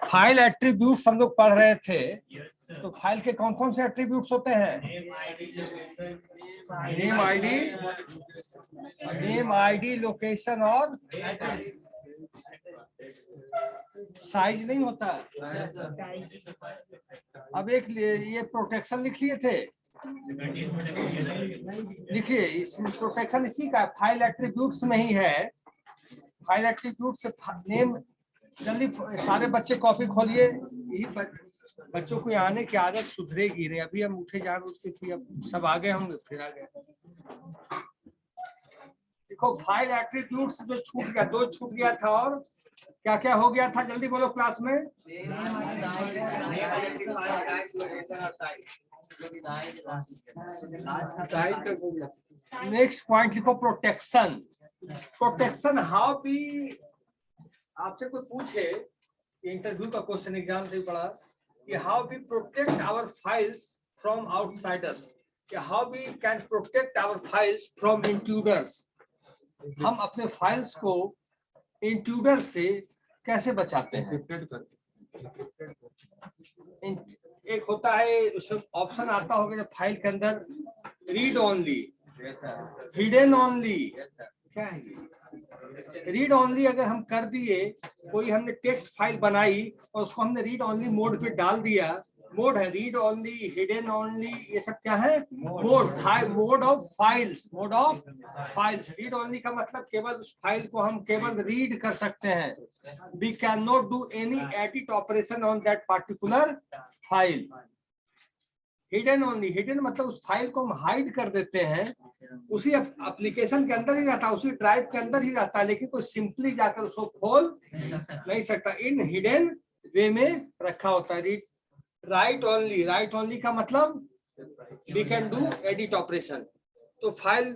File attributes हम लोग पढ़ रहे थे, तो फाइल के कौन कौन से एट्रीब्यूट्स होते हैं? नेम आईडी लोकेशन और साइज नहीं होता। अब एक ये प्रोटेक्शन लिख लिए थे, लिखिए इसमें प्रोटेक्शन इसी का फाइल एट्रीब्यूट्स में ही है। फाइल एट्रीब्यूट्स नेम, जल्दी सारे बच्चे कॉपी खोलिए, यही बच्चों को आने की आदत सुधरेगी नहीं। अभी हम उठे जा रहे थी, अब सब आगे हम फिर आ गए। देखो फाइल एट्रीब्यूट्स जो छूट गया, दो छूट गया था, और क्या क्या हो गया था, जल्दी बोलो क्लास में। नेक्स्ट पॉइंट लिखो प्रोटेक्शन। प्रोटेक्शन हाउ भी, आपसे कोई पूछे, इंटरव्यू का क्वेश्चन एग्जाम से पढ़ा कि how we protect our files from outsiders, कि how we can protect our files from intruders. हम अपने फाइल्स को इंट्रूडर से कैसे बचाते हैं? एक होता है उसमें ऑप्शन आता होगा जब फाइल के अंदर रीड ओनली, हिडन ओनली, क्या है ये? रीड ओनली अगर हम कर दिए, कोई हमने टेक्स्ट फाइल बनाई और उसको हमने रीड ओनली मोड पे डाल दिया, मोड है रीड ओनली, हिडन ओनली, ये सब क्या है? Mode of files, mode of files. Read only का मतलब केवल उस फाइल को हम केवल रीड कर सकते हैं। We can not do any edit operation on that particular file. Hidden only, hidden मतलब उस फाइल को हम हाइड कर देते हैं, उसी एप्लीकेशन के अंदर ही रहता है, उसी ड्राइव के अंदर ही रहता है, लेकिन कोई सिंपली जाकर उसको खोल नहीं सकता। इन हिडन वे में रखा होता है। राइट ओनली, राइट ओनली का मतलब we can do edit operation. तो फाइल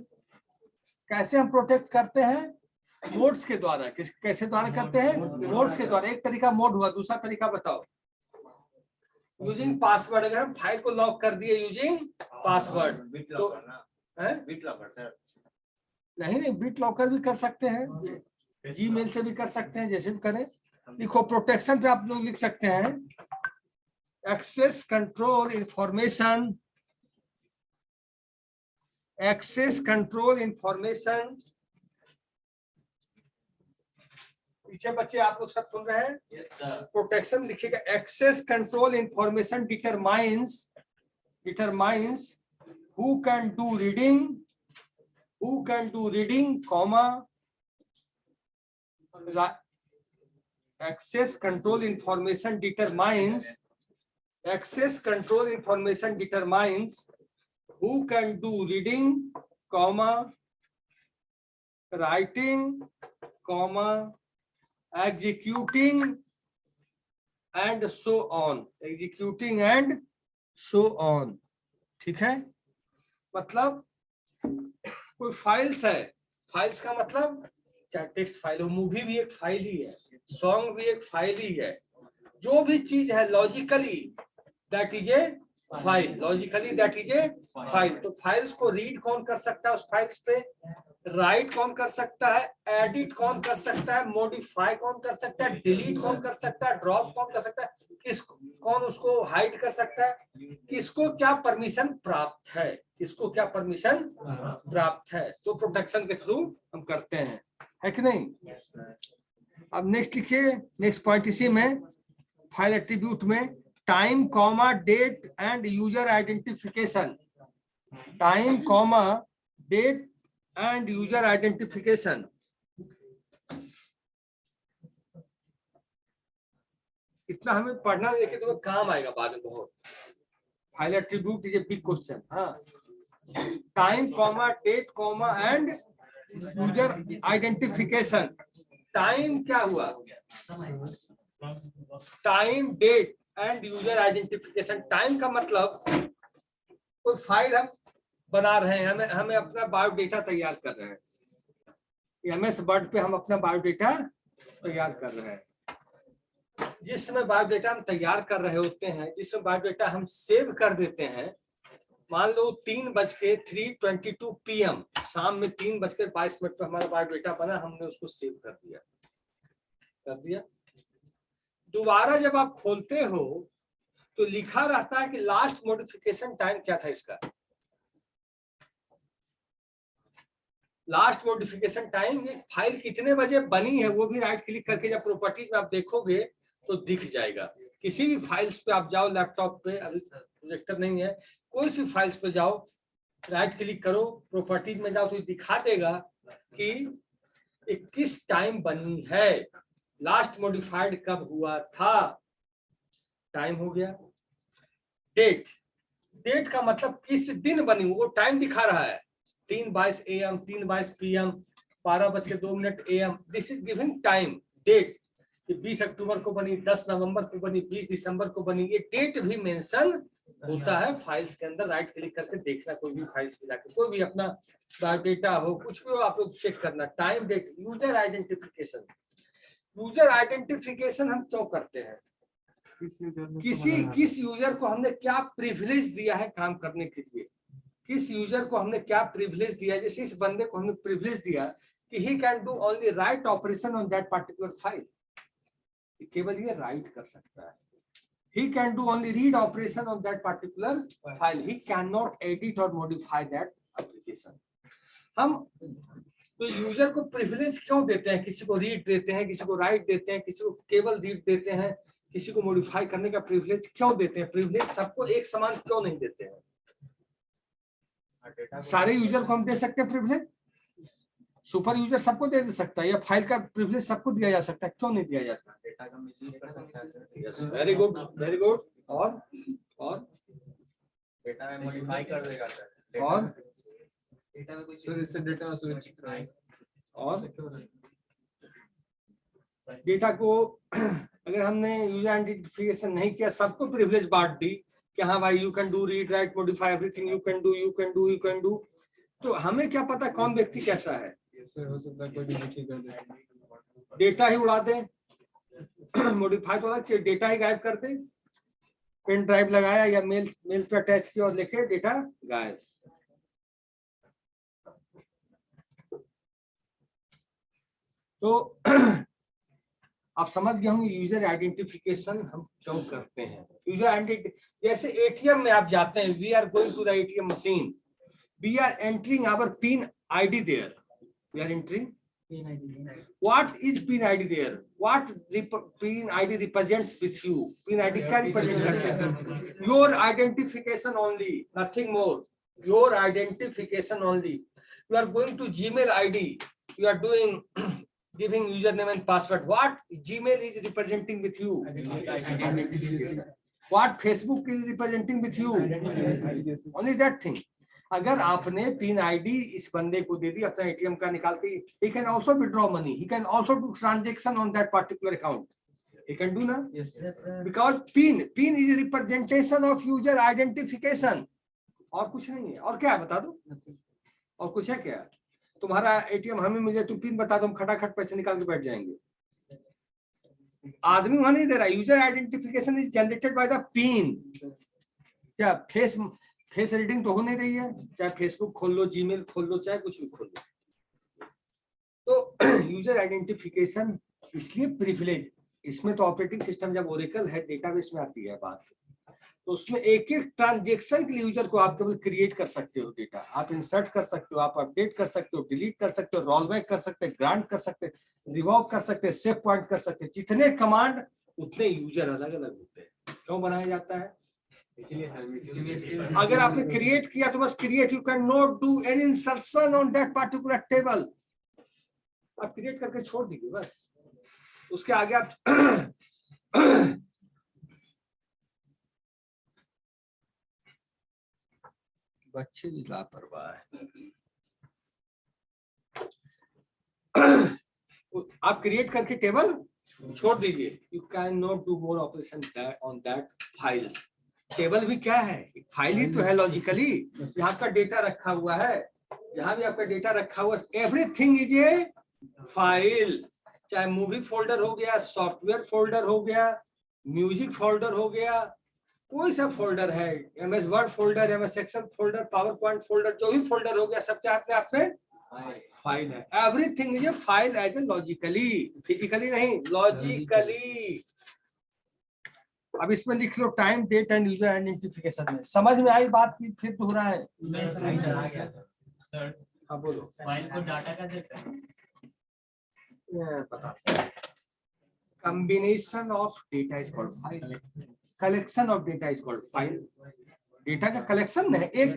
कैसे हम प्रोटेक्ट करते हैं? मोड्स के द्वारा। कैसे द्वारा करते हैं? मोड्स के द्वारा। एक तरीका मोड हुआ, दूसरा तरीका बताओ। यूजिंग पासवर्ड, अगर हम फाइल को लॉक कर दिए यूजिंग पासवर्ड, तो बिट लॉकर नहीं, बिट लॉकर भी कर सकते हैं, जीमेल से भी कर सकते हैं, जैसे भी करें। लिखो प्रोटेक्शन पे आप लोग लिख सकते हैं access control information, access control information. पीछे बच्चे आप लोग सब सुन रहे हैं? yes, प्रोटेक्शन लिखिएगा, access control information determines who can do reading, comma, access control information determines who can do reading, comma, writing, comma, executing and so on, executing and so on। ठीक है? मतलब कोई फाइल्स है, files का मतलब क्या? Text file हो, movie भी एक फाइल ही है, सॉन्ग भी एक फाइल ही है, जो भी चीज है logically that is a file, logically that is a file. तो फाइल्स को रीड कौन कर सकता है उस फाइल्स पे, राइट कौन कर सकता है, एडिट कौन कर सकता है, मॉडिफाई कौन कर सकता है, डिलीट कौन कर सकता है, ड्रॉप कौन कर सकता है, कौन उसको हाइड कर सकता है, किसको क्या परमिशन प्राप्त है, किसको क्या परमिशन प्राप्त है। तो प्रोटेक्शन के थ्रू हम करते हैं, है कि नहीं? अब नेक्स्ट लिखिए, नेक्स्ट पॉइंट इसी में फाइल एट्रीब्यूट में, time comma date and user identification, time comma date and user identification. इतना हमें पढ़ना, लेकिन तुम्हें काम आएगा बाद में बहुत। File attribute is a big question. हाँ, time comma date comma and user identification. Time क्या हुआ? Time, date and user identification. Time का मतलब कोई फाइल हम बना रहे हैं, हमें अपना बायोडेटा तैयार कर रहे हैं, MS वर्ड पे हम अपना बायोडेटा तैयार कर रहे हैं। जिस समय बायोडेटा हम तैयार कर रहे होते हैं, जिस समय बायोडेटा हम सेव कर देते हैं, मान लो 3:03:22 PM, शाम में 3:22 पे हमारा बायोडेटा बना, हमने उसको सेव कर दिया। दोबारा जब आप खोलते हो तो लिखा रहता है कि लास्ट मॉडिफिकेशन टाइम क्या था इसका, लास्ट मॉडिफिकेशन टाइम, फाइल कितने बजे बनी है वो भी राइट क्लिक करके जब प्रॉपर्टीज में आप देखोगे तो दिख जाएगा। किसी भी फाइल्स पे आप जाओ, लैपटॉप पे, अभी प्रोजेक्टर नहीं है, कोई सी फाइल्स पे जाओ, राइट क्लिक करो, प्रॉपर्टीज में जाओ तो दिखा देगा कि किस टाइम बनी है, लास्ट मॉडिफाइड कब हुआ था, टाइम हो गया। डेट, डेट का मतलब किस दिन बनी, वो टाइम दिखा रहा है, 3:22 AM, 3:22 PM, 12:02 AM, this is giving time, date, कि 20 अक्टूबर को बनी, 10 नवंबर को बनी, 20 दिसंबर को बनी, ये डेट भी मेंशन होता है फाइल्स के अंदर। राइट क्लिक करके देखना, कोई भी फाइल्स में जाके, कोई भी अपना बायोडेटा हो, कुछ भी हो, आप लोग चेक करना, time, date. User identification, user identification हम क्यों करते हैं, किस यूजर को हमने क्या प्रिविलेज दिया है काम करने के लिए, किस यूजर को हमने क्या प्रिविलेज दिया है। जैसे इस बंदे को हमने प्रिविलेज दिया कि he can do only write operation on that particular file, केवल ये राइट कर सकता है। he can do only read operation on that particular file, he cannot edit or modify that application। हम तो यूजर को प्रिविलेज क्यों देते हैं, किसी को रीड देते हैं, किसी को राइट देते हैं, किसी को केवल रीड देते हैं, किसी को मॉडिफाई करने का प्रिविलेज क्यों देते हैं, प्रिविलेज सबको एक समान क्यों नहीं देते हैं। सारे यूजर को हम दे सकते हैं प्रिविलेज, सुपर यूजर सबको दे सकता है, या फाइल का प्रिविलेज सबको दिया जा सकता है, क्यों नहीं दिया जाता। डेटा का मिसयूज कर सकता है। Very good, very good. और डेटा में मॉडिफाई कर देगा सर, और डेटा में कुछ सर, इससे डेटा सुरक्षित रहे, और डेटा को अगर हमने यूजर आइडेंटिफिकेशन नहीं किया, सबको प्रिविलेज बांट दी कि हाँ भाई you can do read write modify everything, you can do, you can do, you can do, तो हमें क्या पता कौन व्यक्ति कैसा है। हो सकता है कोई भी कर दे, डेटा ही उड़ा दे, मॉडिफाई तो अलग चीज, डेटा ही गायब कर दे, पेन ड्राइव लगाया या मेल पे अटैच किया और लिखे डेटा गायब। तो आप समझ गए होंगे यूजर आइडेंटिफिकेशन हम क्यों करते हैं। यूजर आइडेंटिटी, जैसे एटीएम में आप जाते हैं, we are going to the ATM machine, we are entering our pin ID there, we are entering PIN ID. What is PIN ID there? What PIN ID represents with you? PIN ID क्या represent करते हैं? Your identification only, nothing more. Your identification only. You are going to Gmail ID. You are doing giving username and password. What Gmail is representing with you? Identification. What Facebook is representing with you? Only that thing. अगर आपने pin ID इस बंदे को दे दी अपना ATM का निकाल के, he can also withdraw money, he can also do transaction on that particular account, he can do ना, because pin is representation of user identification, और कुछ नहीं है। और क्या है बता दो, और कुछ है क्या? तुम्हारा एटीएम हमें मुझे तुम पिन बता दो, हम खटाखट पैसे निकाल के बैठ जाएंगे। आदमी वहां नहीं दे रहा, user identification is generated by the pin. क्या फेस रीडिंग तो हो नहीं रही है, चाहे फेसबुक खोल लो, जीमेल खोल लो, चाहे कुछ भी खोल लो। तो यूजर आइडेंटिफिकेशन इसलिए प्रिविलेज, इसमें तो ऑपरेटिंग सिस्टम जब ओरेकल है डेटाबेस में आती है बात, तो उसमें एक एक ट्रांजेक्शन के लिए यूजर को आप केवल क्रिएट कर सकते हो, डेटा आप इंसर्ट कर सकते हो, आप अपडेट कर सकते हो, डिलीट कर सकते हो, रोल बैक कर सकते हैं, ग्रांट कर सकते हैं, रिवॉक कर सकते हैं, सेव पॉइंट कर सकते हैं। जितने कमांड उतने यूजर अलग अलग होते हैं। क्यों बनाया जाता है? अगर आपने क्रिएट किया तो बस create, you can not do any insertion on that particular table. आप क्रिएट करके छोड़ दीजिए बस, उसके आगे आप बच्चे भी लापरवाह है। आप क्रिएट करके टेबल छोड़ दीजिए, you can not do more operation on that file. Table भी क्या है? एक फाइल ही तो है लॉजिकली, यहाँ आपका डेटा रखा हुआ है, जहां भी आपका डेटा रखा हुआ है, एवरीथिंग इज ए फाइल। चाहे मूवी फोल्डर हो गया, सॉफ्टवेयर फोल्डर हो गया, म्यूजिक फोल्डर हो गया, कोई सा फोल्डर है, MS Word folder, MS Excel folder, PowerPoint folder, जो भी फोल्डर हो गया, सबके अपने आप में फाइल है। Everything is a file as a logically, physically नहीं, लॉजिकली। अब इसमें लिख लो time, date and user identification में। समझ में आई बात की फिर दोहराए? हाँ बोलो। फाइल को डाटा का पता combination of data is called file, collection of data is called file। Data का कलेक्शन है, एक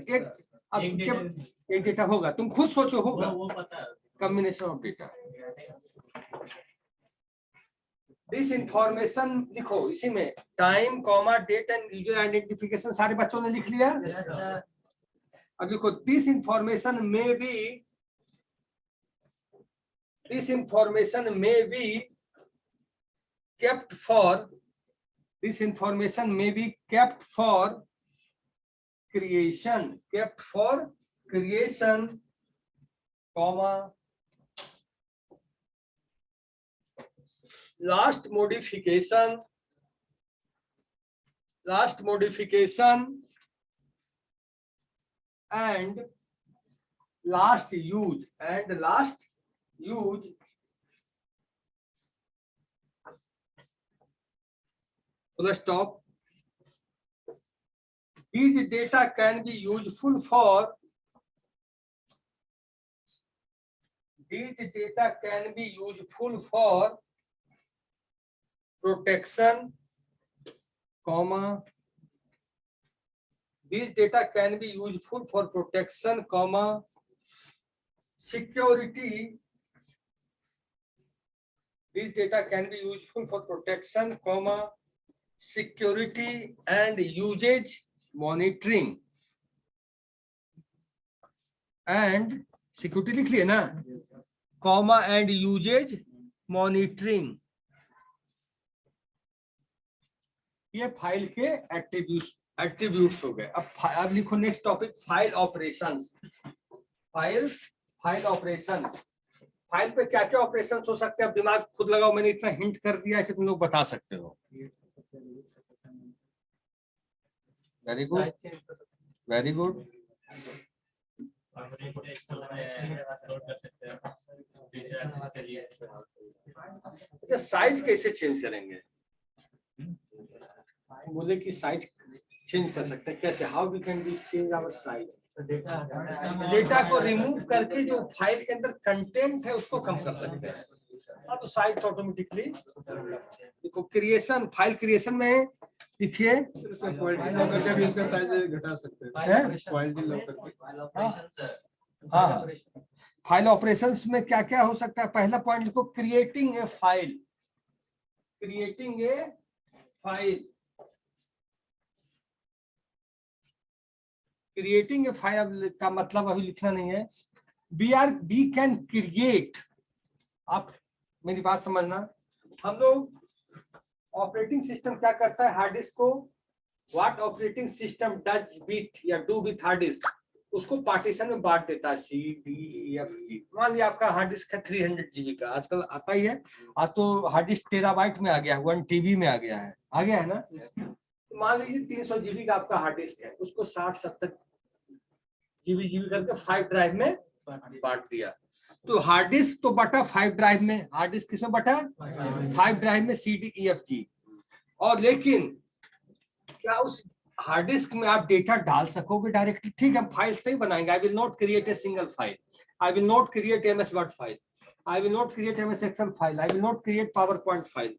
डेटा होगा, तुम खुद सोचो होगा, वो पता है। Combination of data. This information लिखो इसी में, time comma date and user identification सारे बच्चों ने लिख लिया। अब देखो दिस इंफॉर्मेशन में be kept for, this information may be kept for creation, comma last modification and last use full stop. These data can be useful for protection, comma these data can be useful for protection, comma security. These data can be useful for protection, comma security and usage monitoring, and security लिख लिए ना, comma and usage monitoring। ये file के attributes हो गए। अब लिखो next topic, file operations. File operations, file पे क्या क्या ऑपरेशंस हो सकते हैं, अब दिमाग खुद लगाओ, मैंने इतना हिंट कर दिया है कि तुम लोग बता सकते हो। Very good, very good. अच्छा साइज कैसे चेंज करेंगे? बोले कि साइज चेंज कर सकते हैं कैसे? How we can be change our size? Data को रिमूव करके जो फाइल के अंदर कंटेंट है उसको कम कर सकते हैं। अब साइज ऑटोमेटिकली देखो, क्रिएशन, फाइल क्रिएशन में देखिए क्वालिटी लॉक करके भी इसका साइज घटा सकते हैं। क्वालिटी लॉक करके, हाँ, फाइल ऑपरेशंस में क्या क्या हो सकता है? पहला पॉइंट लिखो, creating a file. Creating a file का मतलब अभी लिखना नहीं है। वी कैन क्रिएट, आप मेरी बात समझना, हम लोग ऑपरेटिंग सिस्टम क्या करता है, हार्ड डिस्क को what operating system does with या डू विथ हार्ड डिस्क, उसको पार्टीशन में बांट देता है, C D E F G. मान लिया आपका हार्ड डिस्क है 300 GB का, आजकल आता ही है, आज तो हार्ड डिस्क टेराबाइट में आ गया है, 1 TB में आ गया है ना। तो मान लीजिए 300 GB का आपका हार्ड डिस्क है, उसको 60-70 GB करके 5 ड्राइव में बांट दिया। तो हार्ड डिस्क तो बटा 5 ड्राइव में, हार्ड डिस्क किसमें बटा? 5 ड्राइव में, C D E F G. और लेकिन क्या उस हार्ड डिस्क में आप डेटा डाल सकोगे डायरेक्टली? ठीक है, फाइल्स नहीं बनाएंगे। I will not create a single file, I will not create MS Word file, I will not create MS Excel file, I will not create PowerPoint file,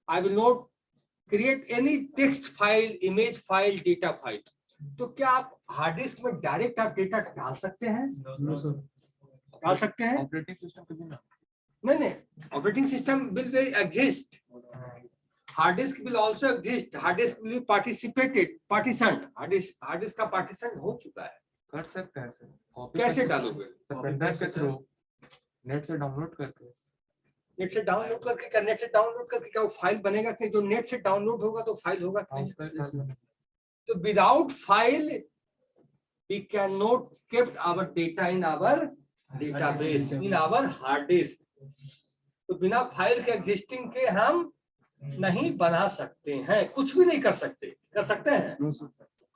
I will not create any text file, image file, data file. तो क्या आप hard disk में direct आप data डाल सकते हैं? डाल सकते हैं? ऑपरेटिंग सिस्टम के बिना नहीं, operating system will exist, hard disk will also exist, hard disk will be partitioned, hard disk का पार्टीशन हो चुका है। कर सकते हैं सर। कैसे डालोगे? पेनड्राइव के थ्रू, नेट से डाउनलोड करके। नेट से डाउनलोड करके क्या? नेट से डाउनलोड करके क्या वो फाइल बनेगा कि जो नेट से डाउनलोड होगा तो फाइल होगा? तो without file we can not keep our data in our database, in our hard disk. तो बिना फाइल के एग्जिस्टिंग के हम नहीं बना सकते हैं, कुछ भी नहीं कर सकते। कर सकते हैं?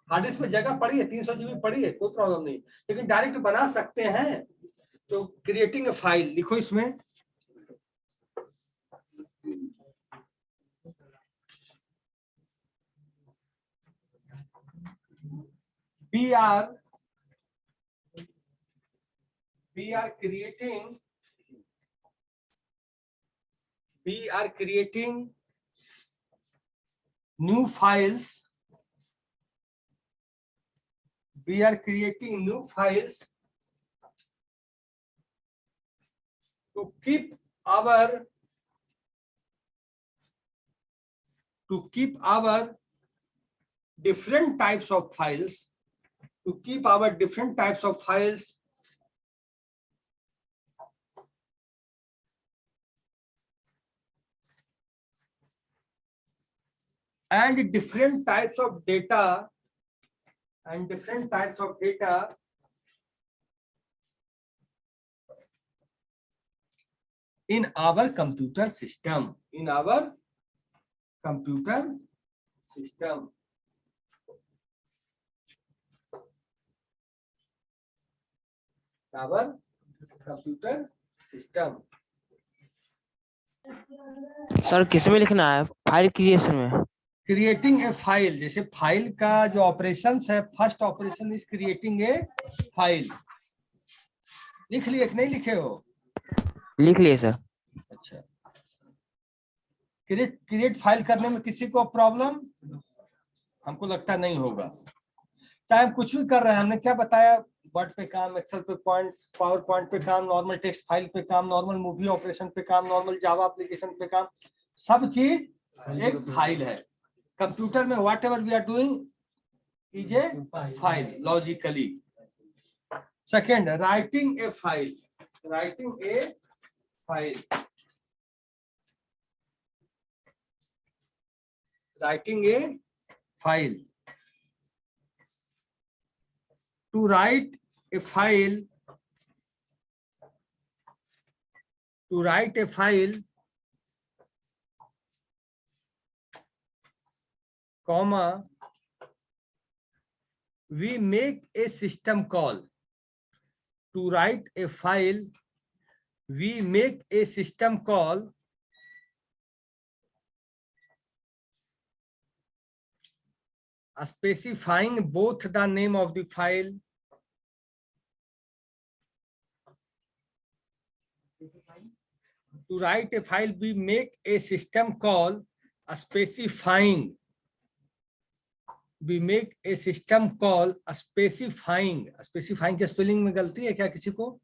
हार्ड डिस्क में जगह पड़ी है, 300 GB पड़ी है, कोई प्रॉब्लम नहीं, लेकिन डायरेक्ट बना सकते हैं। तो क्रिएटिंग फाइल लिखो इसमें, we are creating new files. We are creating new files to keep our different types of files, and different types of data in our computer system. Sir किस में लिखना है? फाइल क्रिएशन में। Creating a file, जैसे file का जो operation है, first operation is creating a file. लिख लिए कि नहीं लिखे हो? लिख लिए सर। अच्छा, क्रिएट फाइल करने में किसी को प्रॉब्लम? हमको लगता नहीं होगा। चाहे हम कुछ भी कर रहे हैं, हमने क्या बताया, वर्ड पे काम, एक्सेल पे पॉइंट, पावर पॉइंट पे काम, नॉर्मल टेक्स्ट फाइल पे काम, नॉर्मल मूवी ऑपरेशन पे काम, नॉर्मल जावा एप्लीकेशन पे काम, सब चीज एक फाइल है। कंप्यूटर में whatever we are doing is a file logically. Second, writing a file. To write a file, comma, we make a system call. To write a file, we make a system call specifying both the name of the file to write a file, we make a system call specifying के spelling में गलती है क्या किसी को?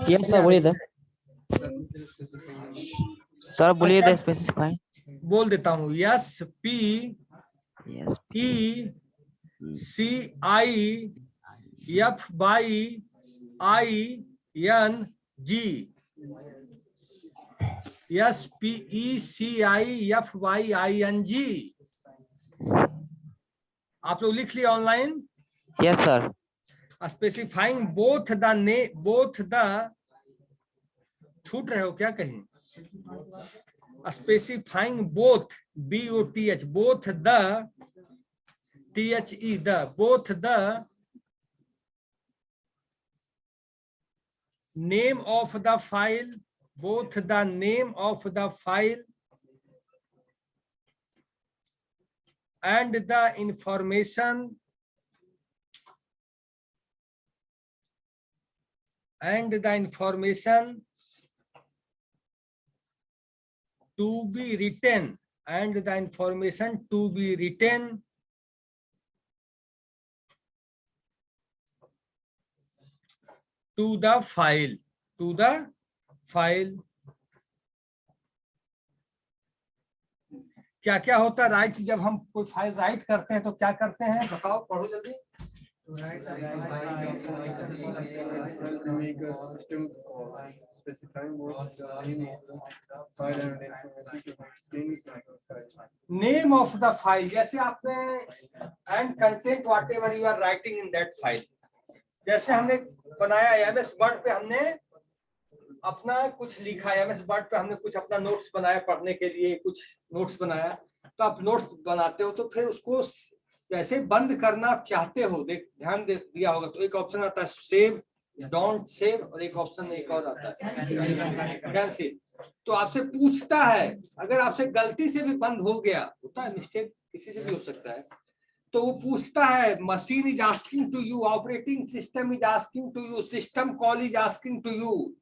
Yes sir, बोलिए sir, बोलिए the specify. बोल देता हूँ, S P E C I F Y I N G, SPECIFYING। आप लोग लिख लिया online? Yes sir. Specifying both the छूट रहे हो क्या कहीं? Specifying both BOTH both the THE both the name of the file, and the information to be written, to the file। क्या क्या होता है राइट? जब हम कोई फाइल राइट करते हैं तो क्या करते हैं, बताओ, पढ़ो जल्दी। नेम ऑफ द फाइल, जैसे आपने and content whatever you are writing in that file. जैसे हमने बनाया MS वर्ड पे, हमने अपना कुछ लिखा, MS वर्ड पे हमने कुछ अपना नोट्स बनाया, पढ़ने के लिए कुछ नोट्स बनाया। तो आप नोट्स बनाते हो तो फिर उसको कैसे बंद करना आप चाहते हो, ध्यान दिया होगा तो एक ऑप्शन आता है सेव, डोंट सेव, और एक ऑप्शन एक और आता है कैंसिल। तो आपसे पूछता है, अगर आपसे गलती से भी बंद हो गया, होता है मिस्टेक, किसी से भी हो सकता है, तो वो पूछता है, machine is asking to you, operating system is asking to you, system call is asking to you,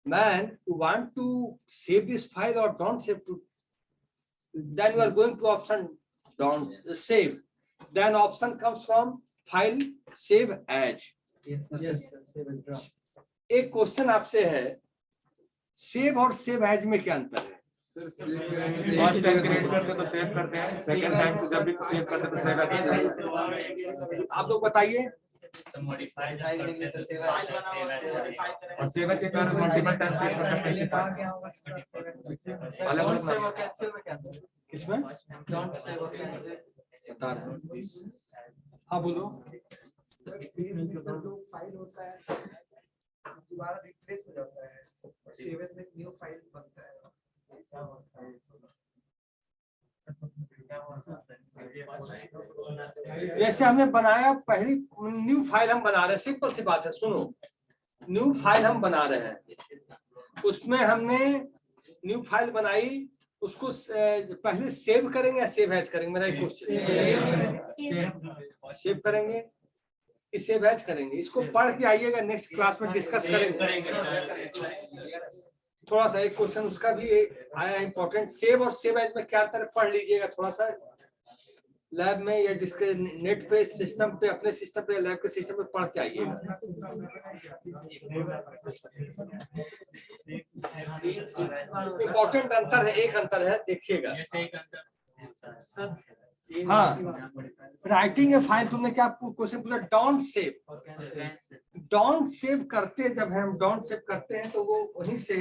man, you want to save this file or don't save to, then you are going to option don't save, then option comes from file save as. एक question आपसे है, save और save as में क्या अंतर है? First time create करते तो सेव करते हैं, सेकंड टाइम तो जब भी सेव करते तो सेव करते हैं। आप लोग बताइए। और सेव एज का मल्टीपल टाइम सेव कर सकते हैं। अलग अलग किसमें बता रहे हैं? हाँ बोलो। फाइल होता है दोबारा रिप्लेस हो जाता है, सेव एज में न्यू फाइल बनता है, ऐसा होता है। जैसे हमने बनाया पहली न्यू फाइल हम बना रहे हैं, सिंपल सी बात है, सुनो, न्यू फाइल हम बना रहे हैं, उसमें हमने न्यू फाइल बनाई, उसको पहले सेव करेंगे या सेव एज करेंगे? मेरा एक क्वेश्चन, सेव करेंगे कि सेव एज करेंगे? इसको पढ़ के आइएगा, नेक्स्ट क्लास में डिस्कस करेंगे। थोड़ा सा एक क्वेश्चन उसका भी आया इंपॉर्टेंट, सेव और सेव एज में क्या अंतर, पढ़ लीजिएगा थोड़ा सा लैब में या जिसके नेट पे सिस्टम पे, अपने सिस्टम पे, लैब के सिस्टम पे पढ़ के आइएगा। इंपॉर्टेंट अंतर है, एक अंतर है, देखिएगा। हाँ, राइटिंग ए फाइल, तुमने क्या क्वेश्चन पूछा? डोंट सेव, डोंट सेव करते, जब हम डोंट सेव करते हैं तो वो वहीं से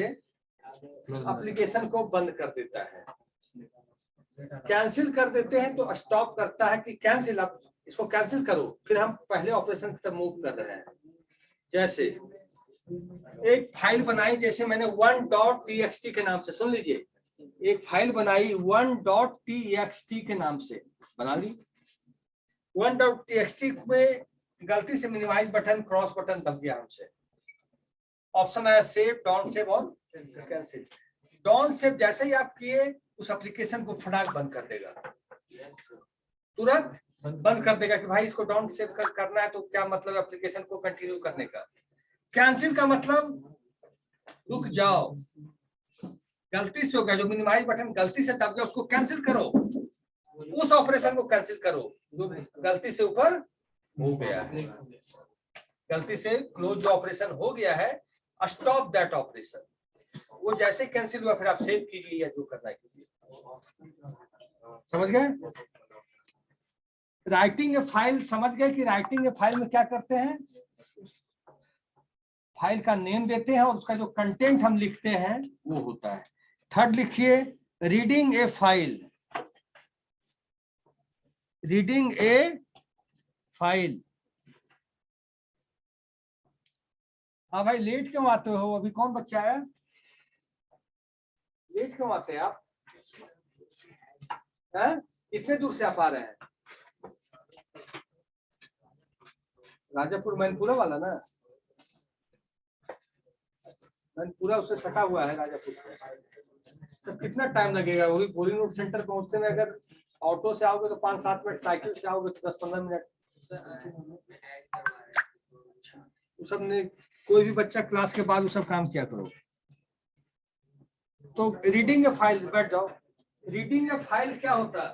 एप्लीकेशन को बंद कर देता है। कैंसिल कर देते हैं तो स्टॉप करता है कि कैंसिल, आप इसको कैंसिल करो, फिर हम पहले ऑपरेशन की तरफ मूव कर रहे हैं। जैसे एक फाइल बनाई, जैसे मैंने 1.txt के नाम से, सुन लीजिए, एक फाइल बनाई 1.txt के नाम से बना ली। 1.txt में गलती से मिनिमाइज बटन, क्रॉस बटन दब गया हमसे, ऑप्शन आया सेव, डोंट सेव और कैंसिल। डोंट सेव जैसे ही आप किए, उस एप्लीकेशन को फटाक बंद कर देगा, तुरंत बंद कर देगा कि भाई इसको डोंट सेव करना है, तो क्या मतलब एप्लीकेशन को कंटिन्यू करने का। कैंसिल का मतलब रुक जाओ, गलती से हो गया, जो मिनिमाइज बटन गलती से दब गया उसको कैंसिल करो, उस ऑपरेशन को कैंसिल करो जो गलती से ऊपर हो गया है, गलती से क्लोज जो ऑपरेशन हो गया है, स्टॉप दैट ऑपरेशन। वो जैसे कैंसिल हुआ फिर आप सेव कीजिए या जो करना है कीजिए। समझ गए? राइटिंग ए फाइल, समझ गए कि राइटिंग ए फाइल में क्या करते हैं? फाइल का नेम देते हैं और उसका जो कंटेंट हम लिखते हैं वो होता है। थर्ड लिखिए, रीडिंग ए फाइल, रीडिंग ए फाइल। हाँ भाई, लेट क्यों आते हो? अभी कौन बच्चा आया? लेट क्यों आते हैं आप? हैं? कितने दूर से आप आ रहे हैं? राजापुर मैनपुरा वाला ना? मैनपुरा उससे सटा हुआ है राजापुर। तो कितना टाइम लगेगा? वही बोरिंग रोड सेंटर पहुंचते में अगर ऑटो से आओगे तो 5-7 मिनट, साइकिल से आओगे तो 10-15 मिनट। सब ने, कोई भी बच्चा क्लास के बाद वो सब काम किया करो। तो रीडिंग ए फाइल, बैठ जाओ। रीडिंग ए फाइल क्या होता है?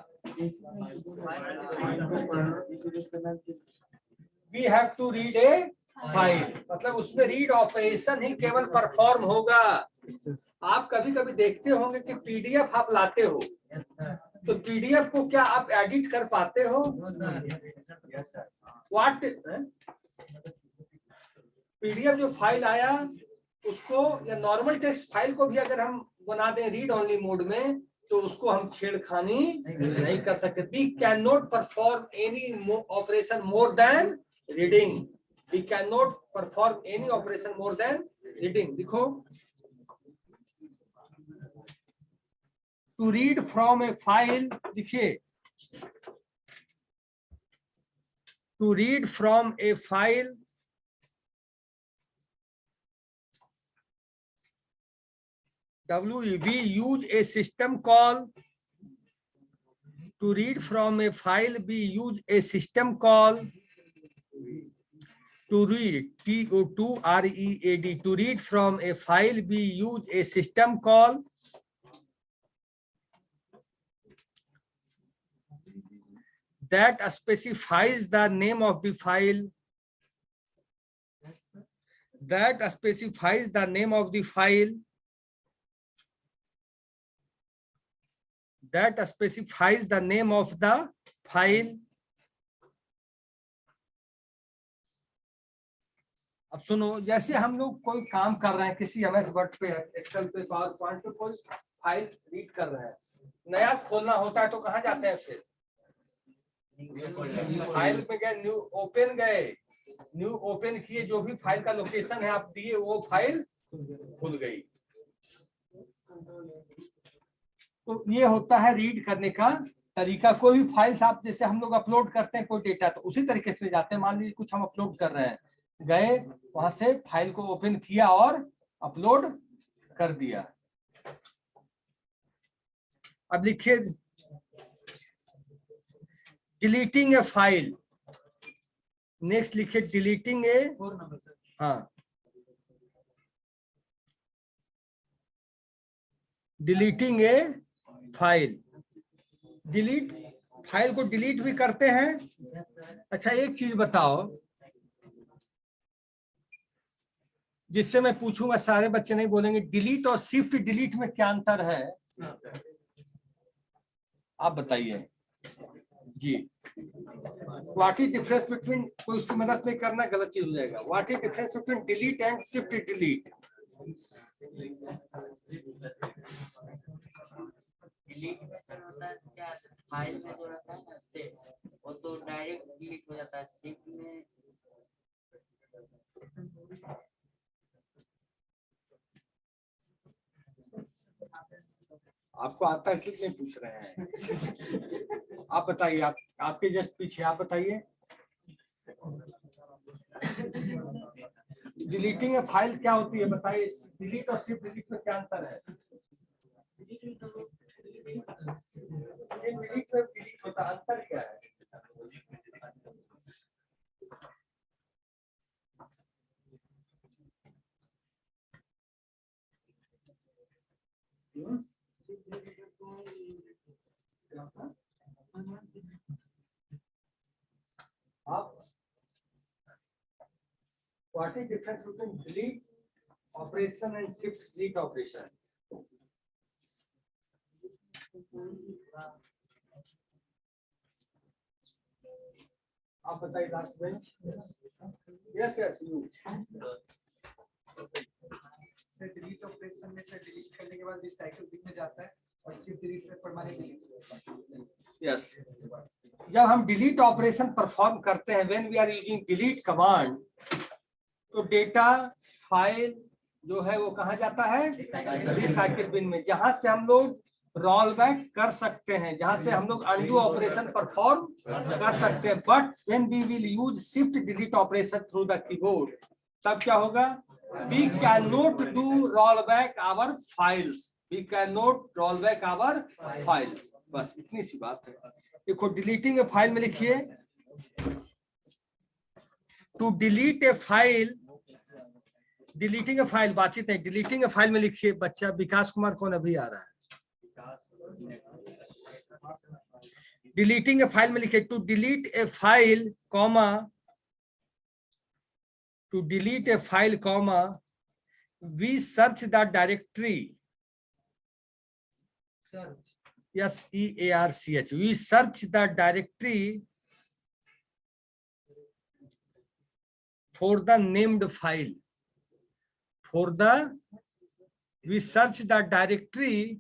We have to read a file, मतलब उसमें रीड ऑपरेशन ही केवल परफॉर्म होगा। आप कभी कभी देखते होंगे कि पीडीएफ आप लाते हो, तो पीडीएफ को क्या आप एडिट कर पाते हो? व्हाट, पीडीएफ जो फाइल आया उसको, या नॉर्मल टेक्स्ट फाइल को भी अगर हम बना दें रीड ओनली मोड में, तो उसको हम छेड़खानी नहीं कर सकते। We can not perform any operation more than reading, we can not perform any operation more than reading. देखो, to read from a file, देखिए, to read from a file, we use a system call To read from a file, we use a system call. To read, T-O-2-R-E-A-D. To read from a file, we use a system call. That specifies the name of the file. That specifies the name of the file. That specifies the name of the file. अब सुनो, जैसे हम लोग कोई काम कर रहे हैं किसी MS वर्ड पे, एक्सेल पे, पावर पॉइंट पे, कोई फाइल रीड कर रहे हैं, नया खोलना होता है तो कहाँ जाते हैं? फिर फाइल पे गए, न्यू ओपन गए, न्यू ओपन किए, जो भी फाइल का लोकेशन है आप दिए, वो फाइल खुल गई। तो ये होता है रीड करने का तरीका। कोई भी फाइल्स आप जैसे हम लोग अपलोड करते हैं कोई डेटा, तो उसी तरीके से जाते हैं। मान लीजिए कुछ हम अपलोड कर रहे हैं, गए वहां से फाइल को ओपन किया और अपलोड कर दिया। अब लिखिए डिलीटिंग ए फाइल। नेक्स्ट लिखिए डिलीटिंग ए, हाँ, deleting a file. Delete, file को डिलीट भी करते हैं। अच्छा एक चीज बताओ, जिससे मैं पूछूंगा सारे बच्चे नहीं बोलेंगे, डिलीट और शिफ्ट डिलीट में क्या अंतर है? आप बताइए जी। व्हाट इज डिफरेंस बिटवीन, कोई उसकी मदद नहीं करना, गलत चीज हो जाएगा। What is difference between delete and shift delete? Delete में सर होता है क्या, फाइल में जो रहता है ना सेव, वो तो डायरेक्ट डिलीट हो जाता है। शिफ्ट में आपको आता है इसलिए नहीं पूछ रहे हैं। आप बताइए, आप आपके जस्ट पीछे, आप बताइए। डिलीटिंग ए फाइल क्या होती है बताइए? डिलीट और शिफ्ट डिलीट में क्या अंतर है? डिलीट में डिलीट होता, अंतर क्या है? आप what is difference between delete operation and shift delete operation? आप बताइए last bench. Yes yes you. Sir delete operation में सर डिलीट करने के बाद रिसाइकल बिन में जाता है और शिफ्ट डिलीट में परमानेंट डिलीट। यस, जब हम डिलीट ऑपरेशन परफॉर्म करते हैं, when we are using delete command, तो डेटा फाइल जो है वो कहाँ जाता है? रिसाइकिल बिन में, जहां से हम लोग रोल बैक कर सकते हैं, जहां से हम लोग अनडू ऑपरेशन परफॉर्म कर सकते हैं। But when we will use shift delete operation through the keyboard, तब क्या होगा? We can not do roll back our files, we can not roll back our files. बस इतनी सी बात है। देखो डिलीटिंग ए फाइल में लिखिए, to delete a file, deleting a file बातचीत है, डिलीटिंग ए फाइल में लिखिए, बच्चा विकास कुमार कौन अभी आ रहा है? डिलीटिंग ए फाइल में लिखिए, to delete a file comma, to delete a file comma, we search the directory, SEARCH, we search the directory for the named file. We search the directory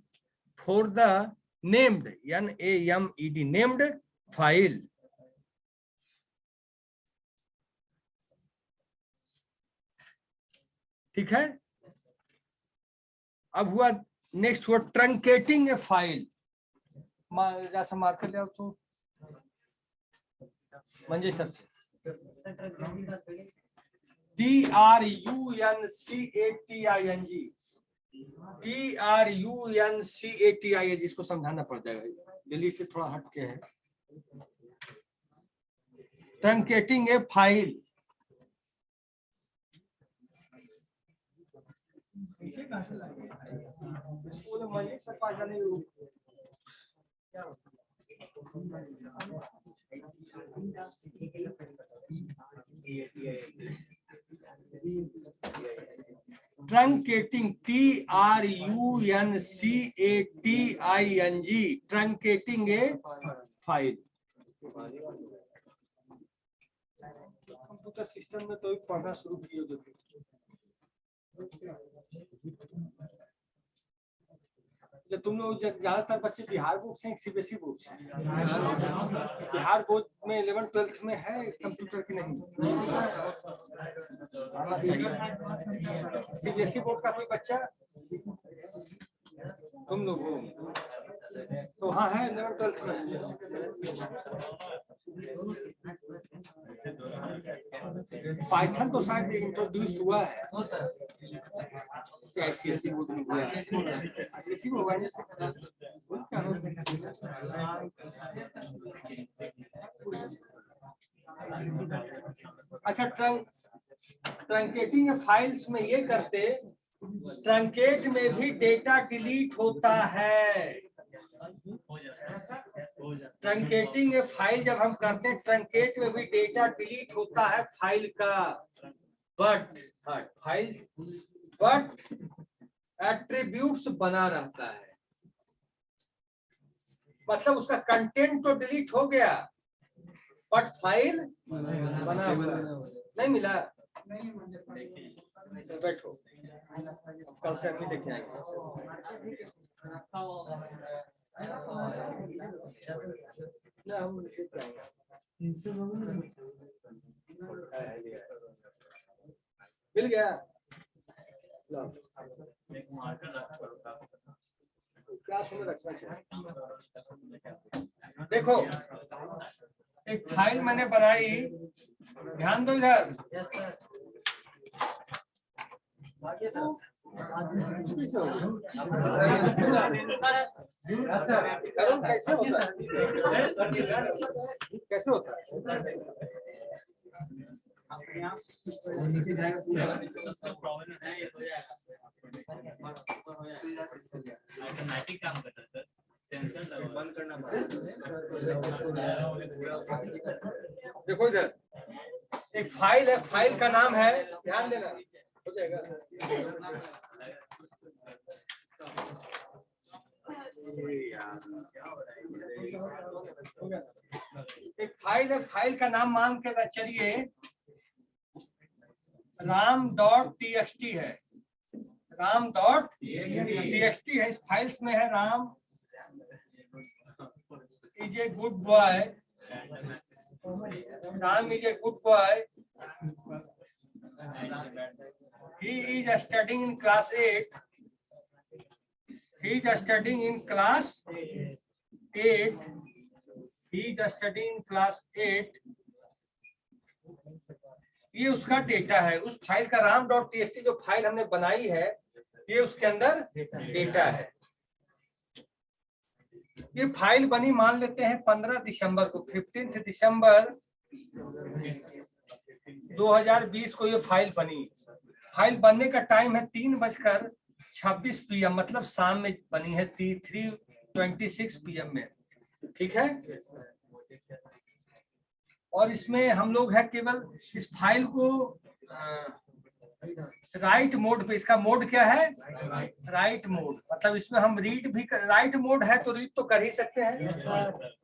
for the named, NAMED, named file. ठीक है। अब हुआ next, हुआ ट्रंकेटिंग a file. जैसा marker ले आओ तो मंजे सर से, TRUNCATING, TRUNCATI है, जिसको समझाना पड़ जाएगा, दिल्ली से थोड़ा हट के है। ट्रंकेटिंग a file, ट्रंकेटिंग TRUNCATING, ट्रंकेटिंग a file. Computer system में तो पढ़ना शुरू किए जो तुम लोग ज्यादातर बच्चे बिहार बोर्ड से सीबीएसई बोर्ड से, बिहार बोर्ड में 11th 12th में है कंप्यूटर की नहीं आना चाहिए। सीबीएसई बोर्ड का कोई बच्चा तुम लोग हो तो हाँ है 11th 12th में। पाइथन तो शायद इंट्रोड्यूस हुआ है, आईसीएसई बोर्ड में हुआ है, आईसीएसई में हुआ है। अच्छा, ट्रंकेटिंग फाइल्स में ये करते, ट्रंकेट में भी डेटा डिलीट होता है। ट्रंकेटिंग ए फाइल जब हम करते हैं, ट्रंकेट में भी डेटा डिलीट होता है फाइल का, बट एट्रीब्यूट्स बना रहता है। मतलब उसका कंटेंट तो डिलीट हो गया बट फाइल बना हुआ नहीं मिला। बैठो, कल से आदमी लेके आएंगे। मिल गया क्या सुन रखना चाहिए। देखो, एक फाइल मैंने बनाई, ध्यान दो इधर। कैसे होता है, कैसे होता है? ऑटोमेटिक काम करता है सर, सेंसर बंद करना देखो इधर एक फाइल है, फाइल का नाम है, ध्यान देना, हो जाएगा। एक फाइल है, फाइल का नाम मान के चलिए ram.txt है, ram.txt है। इस फाइल्स में है Ram is a good boy, Ram is a good boy, he is studying in class 8, he is studying in class 8, he is studying in class 8। ये उसका डेटा है, उस फाइल का ram.txt जो फाइल हमने बनाई है, ये उसके अंदर डेटा है। ये फाइल बनी मान लेते हैं 15 दिसंबर को, 15 दिसंबर 2020 को ये फाइल बनी। फाइल बनने का टाइम है 3:26 PM, मतलब शाम में बनी है 3:26 PM में, ठीक है। और इसमें हम लोग है केवल इस फाइल को राइट मोड पे, इसका मोड क्या है, राइट मोड, मतलब इसमें हम रीड भी राइट मोड है तो रीड तो कर ही सकते हैं,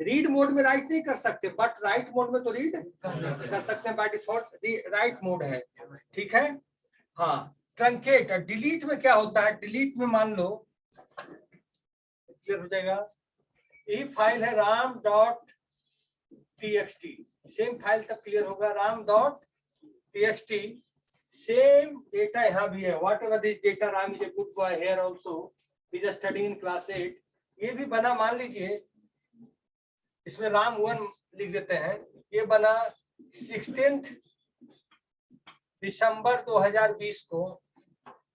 रीड मोड में राइट नहीं कर सकते, बट राइट मोड में तो रीड कर सकते हैं, बाय डिफॉल्ट राइट मोड है, ठीक है। हाँ, ट्रंकेट डिलीट में क्या होता है, डिलीट में मान लो क्लियर हो जाएगा। ये फाइल है ram.txt, सेम फाइल तक क्लियर होगा, ram.txt, सेम डेटा यहाँ भी है, what ever this data, Ram is a good boy here also, is studying in class 8। ये भी बना, मान लीजिए इसमें राम 1 लिख देते हैं, ये बना 16 दिसंबर 2020 को,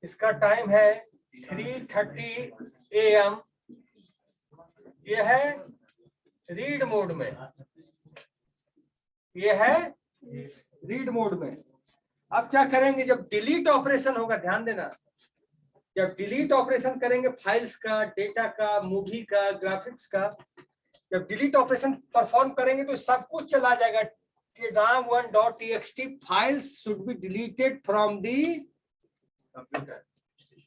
इसका टाइम है 3:30 AM, ये है रीड मोड में, ये है रीड मोड में। अब क्या करेंगे, जब डिलीट ऑपरेशन होगा, ध्यान देना, जब डिलीट ऑपरेशन करेंगे फाइल्स का, डेटा का, मूवी का, ग्राफिक्स का, जब डिलीट ऑपरेशन परफॉर्म करेंगे तो सब कुछ चला जाएगा। ram1.txt files should be deleted from the computer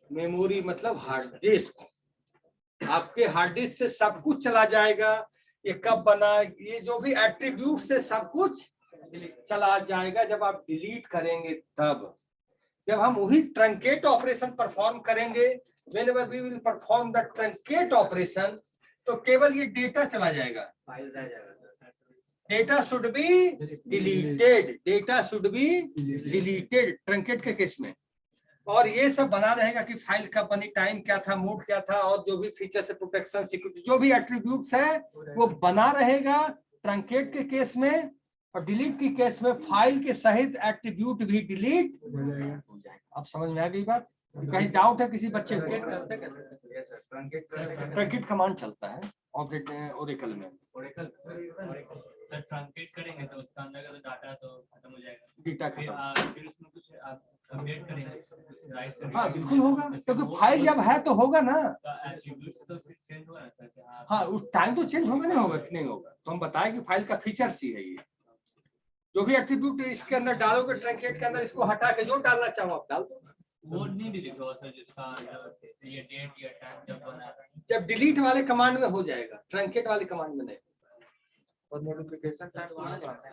memory, मतलब हार्ड डिस्क। आपके हार्ड डिस्क से सब कुछ चला जाएगा। ये कब बना, ये जो भी एट्रीब्यूट से सब कुछ चला जाएगा जब आप डिलीट करेंगे तब। जब हम वही ट्रंकेट ऑपरेशन परफॉर्म करेंगे, whenever we will perform the truncate operation, तो केवल ये डेटा चला जाएगा, फाइल रह जाएगा। Data should be deleted, data should be deleted truncate के केस में। और ये सब बना रहेगा कि फाइल कब बनी, टाइम क्या था, मोड क्या था, और जो भी फीचर्स है, प्रोटेक्शन, सिक्योरिटी, जो भी एट्रीब्यूट्स है वो बना रहेगा ट्रंकेट के केस में। और डिलीट के केस में फाइल के सहित एट्रीब्यूट भी डिलीट हो जाएगा। आप समझ में आ गई बात? कहीं डाउट है किसी बच्चे को? ट्रंकेट कमांड चलता है ओरेकल में। सर ट्रंकेट करेंगे तो उसका अंदर का तो डाटा तो खत्म हो जाएगा, डेटा फिर खत्म, फिर उसमें कुछ आप अपडेट करेंगे राइट से। हाँ बिल्कुल होगा, क्योंकि फाइल जब है तो होगा ना। एट्रीब्यूट्स तो फिर चेंज होगा ना सर कि हाँ उस टाइम तो चेंज होगा, नहीं होगा कि नहीं होगा। तो हम बताएं कि फाइल का फीचर्स ही है ये, जो भी एट्रीब्यूट इसके अंदर डालोगे ट्रंकेट के अंदर, इसको हटा के जो डालना चाहो आप डाल दो। वो नहीं डिलीट होगा सर, जिसका ये डेट या टाइम जब बना है। जब डिलीट वाले कमांड में हो जाएगा, ट्रंकेट वाले कमांड में नहीं। और मॉडिफिकेशन टाइम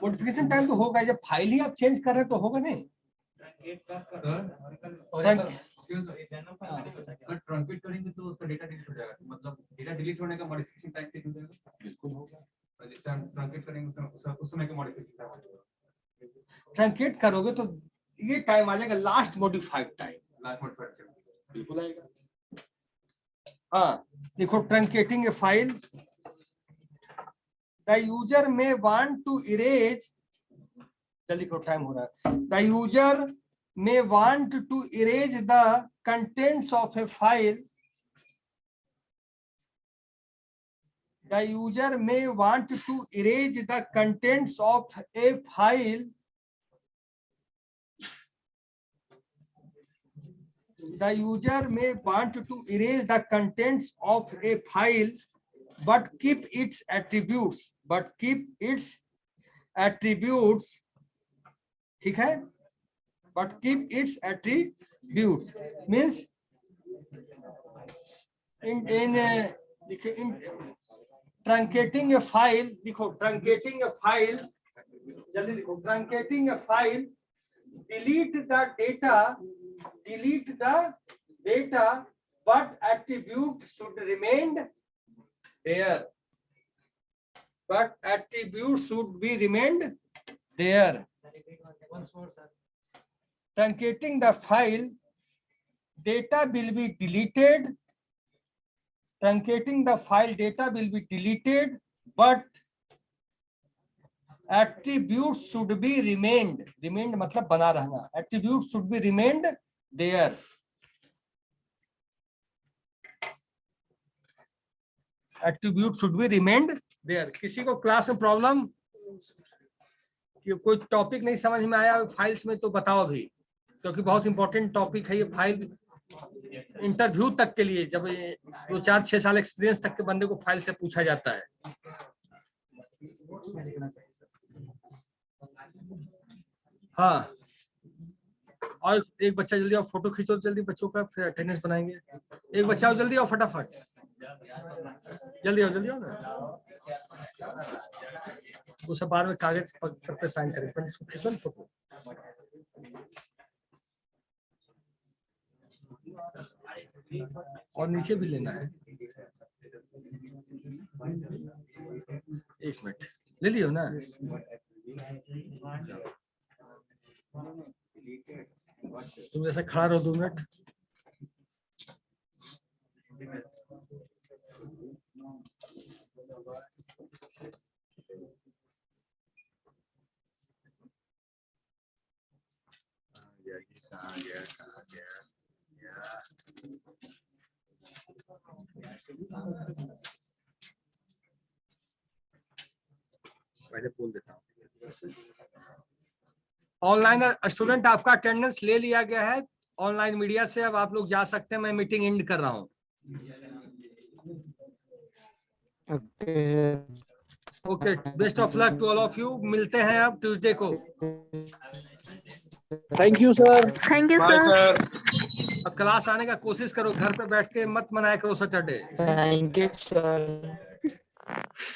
मॉडिफिकेशन टाइम तो होगा, जब फाइल ही आप चेंज कर रहे तो होगा नहीं। ट्रंकेट करेंगे तो उसका डेटा डिलीट हो जाएगा, मतलब डेटा डिलीट होने का मॉडिफिकेशन टाइम कितना हो जाएगा? बिल्कुल होगा। जिस टाइम ट्रंकेट करेंगे उस समय का मॉडिफिकेशन टाइम हो जाएगा। ट्रंकेट करोगे तो ये टाइम आ जाएगा last modified time, last modified बिल्कुल आएगा। हाँ देखो, truncating a file, the user may want to erase, जल्दी करो टाइम हो रहा है। The user may want to erase the contents of a file, the user may want to erase the contents of a file, the user may want to erase the contents of a file but keep its attributes, ठीक है, but keep its attributes means in truncating a file, लिखो truncating a file, जल्दी लिखो, truncating a file, delete the data but attribute should remain there, but attribute should be remained there. Once more, sir. Truncating the file, data will be deleted. Truncating the file, data will be deleted, but attributes should be remained. Remained मतलब बना रहना. Attributes should be remained there. Attribute should be remained there. किसी को class में problem, कि कोई topic नहीं समझ में आया फाइल्स में, तो बताओ अभी, क्योंकि बहुत इंपॉर्टेंट टॉपिक है ये फाइल। इंटरव्यू तक के लिए, जब 2-4-6 साल एक्सपीरियंस तक के बंदे को फाइल से पूछा जाता है। हाँ, और एक बच्चा जल्दी आओ, फोटो खींचो जल्दी बच्चों का, फिर अटेंडेंस बनाएंगे। एक बच्चा आओ, जल्दी आओ फटाफट, जल्दी आओ ना। वो सब बाद में कागज पत्र पे साइन करें, पर इसको खींचो ना फोटो। और नीचे भी लेना है। एक मिनट, ले लियो ना। तुम जैसे खड़ा रहो 2 मिनट। पहले बोल देता हूँ। ऑनलाइन स्टूडेंट आपका अटेंडेंस ले लिया गया है ऑनलाइन मीडिया से, अब आप लोग जा सकते हैं, मैं मीटिंग एंड कर रहा हूँ। Okay, best of luck to all of you, मिलते हैं अब ट्यूसडे को। Thank you sir. Thank you bye sir. Sir. अब क्लास आने का कोशिश करो, घर पे बैठ के मत मनाया करो सैटरडे। Thank you sir.